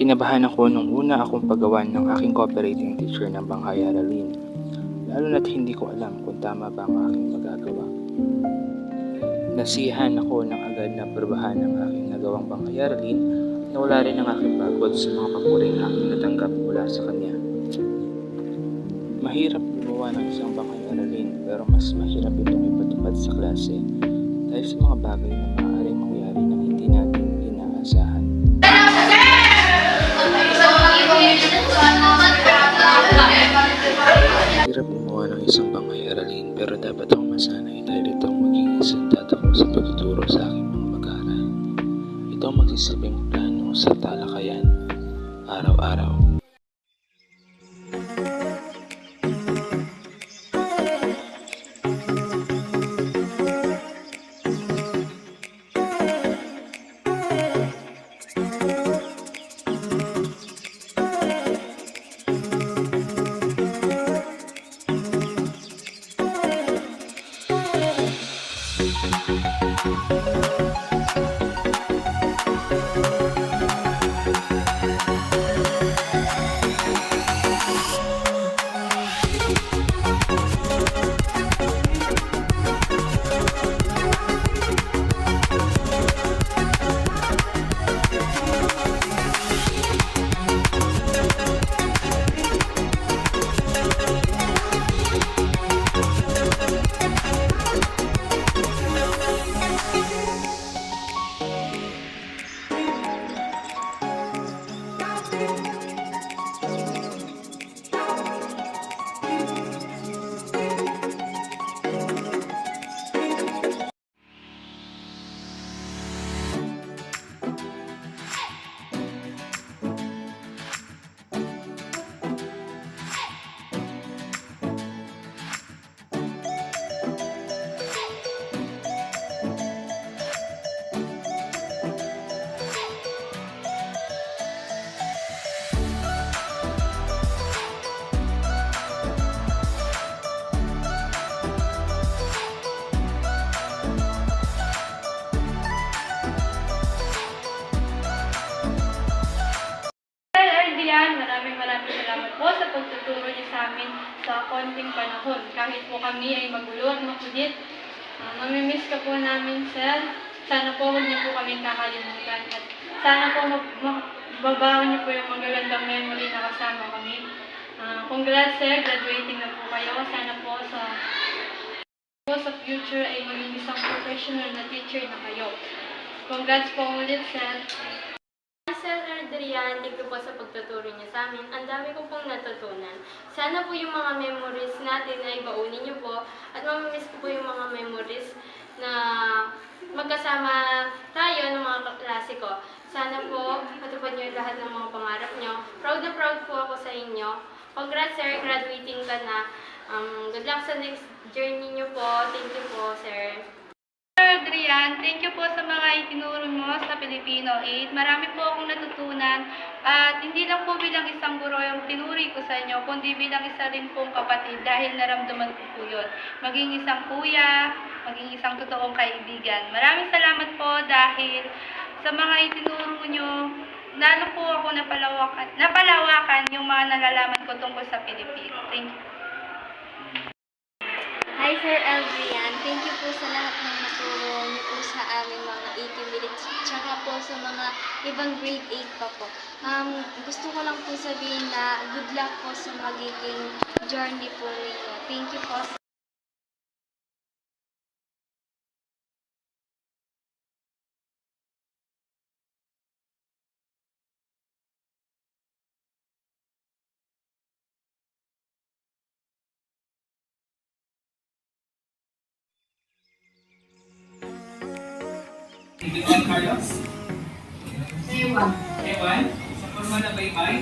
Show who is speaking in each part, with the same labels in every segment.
Speaker 1: Kinabahan ako nung una akong paggawan ng aking cooperating teacher ng Banghai Aralin, lalo na't hindi ko alam kung tama ba ang aking magagawa. Nasiyahan ako nang agad na probahan ng aking nagawang Banghai Aralin na wala rin ang aking pagod sa mga papuring aking natanggap mula sa kanya. Mahirap gumawa ng isang Banghai Aralin, pero mas mahirap itong ipatupad sa klase dahil sa mga bagay na maaaring mangyari na hindi natin inaasahan. Hirap gumawa ng isang Banghai Aralin, pero dapat akong masanay dahil ito ang magiging sandata ko sa pagtuturo sa aking mga mag-aaral. Ito ang magsisilbing plano sa talakayan araw-araw.
Speaker 2: Maraming salamat po sa pagtuturo niyo sa amin sa konting panahon. Kahit po kami ay magulo at makulit, mamimiss ka po namin, sir. Sana po huwag niyo po kami kakalimutan. At sana po mababaon niyo po yung magagandang memory na kasama kami. Congrats, sir. Graduating na po kayo. Sana po sa future ay maging isang professional na teacher na kayo. Congrats po ulit, sir.
Speaker 3: Sir Adrian, thank you po sa pagtuturo niyo sa amin. Ang dami ko pong natutunan. Sana po yung mga memories natin ay baunin niyo po at mamimiss ko po yung mga memories na magkasama tayo ng mga kaklase ko. Sana po matupad niyo lahat ng mga pangarap niyo. Proud na proud po ako sa inyo. Congrats, sir. Graduating ka na. Good luck sa next journey niyo po. Thank you po, sir.
Speaker 2: Adrian, thank you po sa mga itinuro mo sa Filipino 8. Marami po akong natutunan at hindi lang po bilang isang guro yung tinuri ko sa inyo, kundi bilang isa rin pong kapatid dahil naramdaman ko po yun. Maging isang kuya, maging isang totoong kaibigan. Maraming salamat po dahil sa mga itinuro nyo, lalo po ako napalawakan yung mga nalalaman ko tungkol sa Pilipino. Thank you.
Speaker 3: Hi, Sir Adrian. Thank you po sa lahat ng naturo niyo po sa aming mga 80 minutes. Tsaka po sa mga ibang grade 8 pa po. Gusto ko lang po sabihin na good luck po sa magiging journey po ninyo. Thank you po.
Speaker 4: Juan Carlos?
Speaker 5: Ewan.
Speaker 4: Ewan? Sa forma na baybay?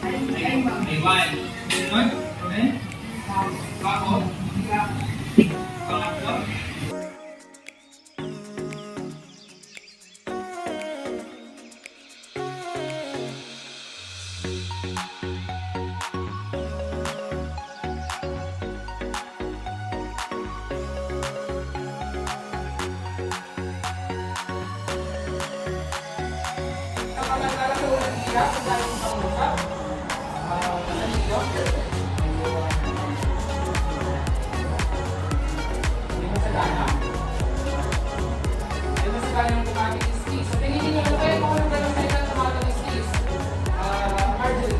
Speaker 5: Ewan.
Speaker 4: Ewan. Sunod? Ruben? Kako? Pangatlo? siya? Sandali mo sa ulo siya? Sanilo? Hindi mo sagana? Hindi mo sagana yung tumating is kiss. Sa tingin niyo, ano kaya kung ano ganang salita ng tumating is kiss? Arjun.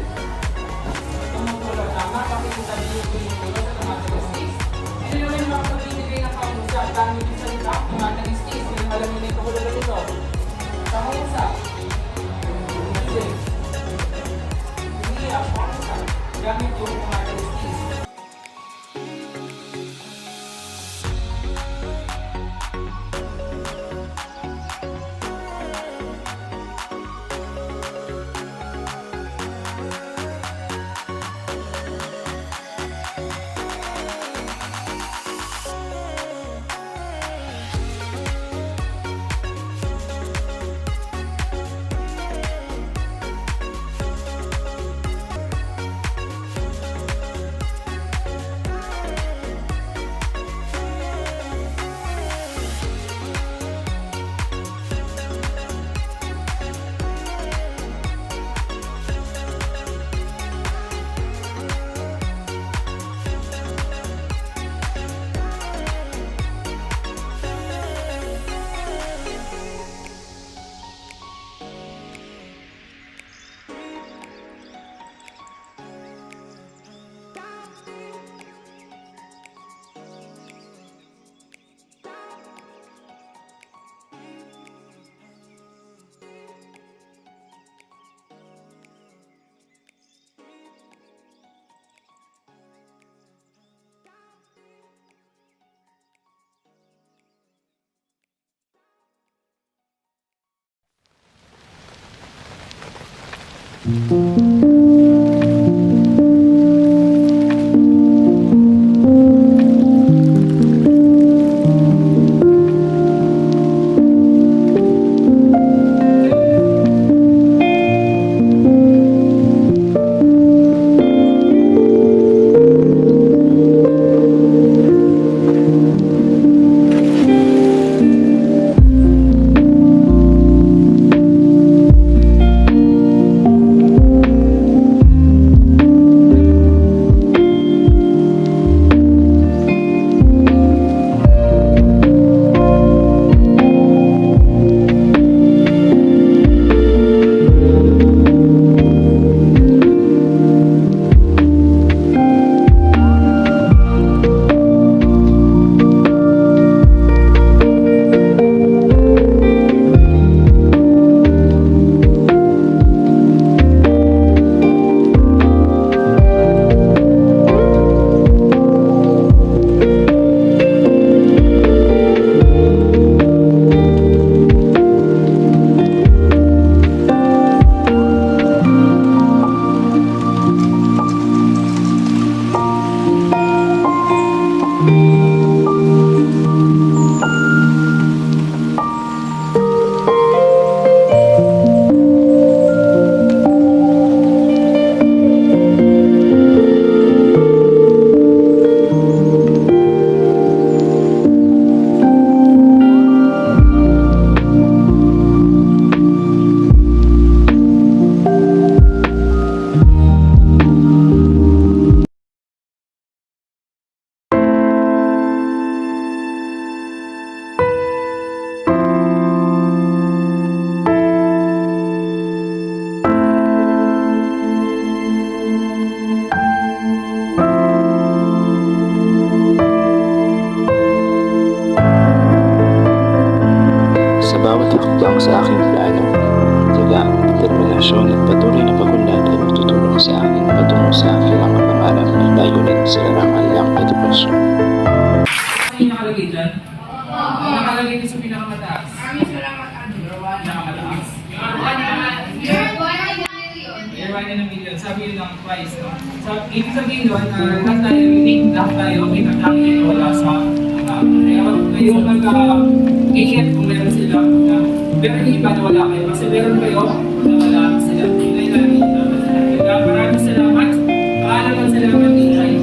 Speaker 4: Tumutulo. Tama, pakikita niyo yung tumutulo sa tumating is kiss. Hindi naman yung makapagbibigay ng kamusa at dami yung salita, tumating is kiss. Hindi alam niyo na yung tukulo nito. Sa kamusa. Hindi. Hindi ako. Gamit yung tumating is kiss.
Speaker 1: bawat hakbang sa aking plano. Tiyaga, determinasyon at patuloy na pag-unlad ay magtutulong sa akin patungo sa aking mga pangarap na layunin sa larangan ng edukasyon.
Speaker 4: Ano yung nakalagay dyan? Ano nakalagay dyan sa pinakamataas?
Speaker 5: Maraming salamat, Andrew.
Speaker 4: Pinakamataas? Year 1 na million. Sabi yun ng price, no? So, ibig sabihin doon, lahat tayo unique, lahat tayo kinakangin wala sa kaya wag kayo nag-iingat kung meron sila. Pero yung iba na wala kayo. Kasi meron kayo na wala sila. Hindi na namin. Kaya maraming salamat. Paalaman salamat din ay.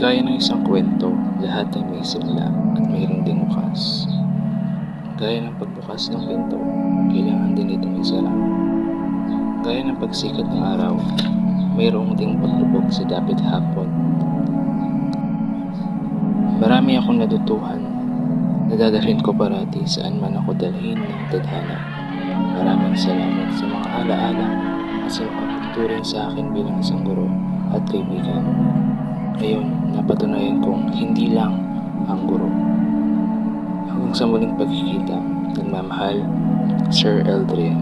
Speaker 1: Gaya ng isang kwento, lahat ay may simula at mayroon ding bukas. Gaya ng pagbukas ng pinto, kailangan din itong isara. Gaya ng pagsikat ng araw, mayroong ding paglubog sa dapit hapon. Marami akong natutuhan, nadadalhin ko parati saan man ako dalhin ng tadhana. Maraming salamat sa mga alaala at sa mga pagturing sa akin bilang isang guro at kaibigan. Ngayon, napatunayan kong hindi lang ang guro. Hanggang sa muling pagkikita, nagmamahal, Sir Eldrian.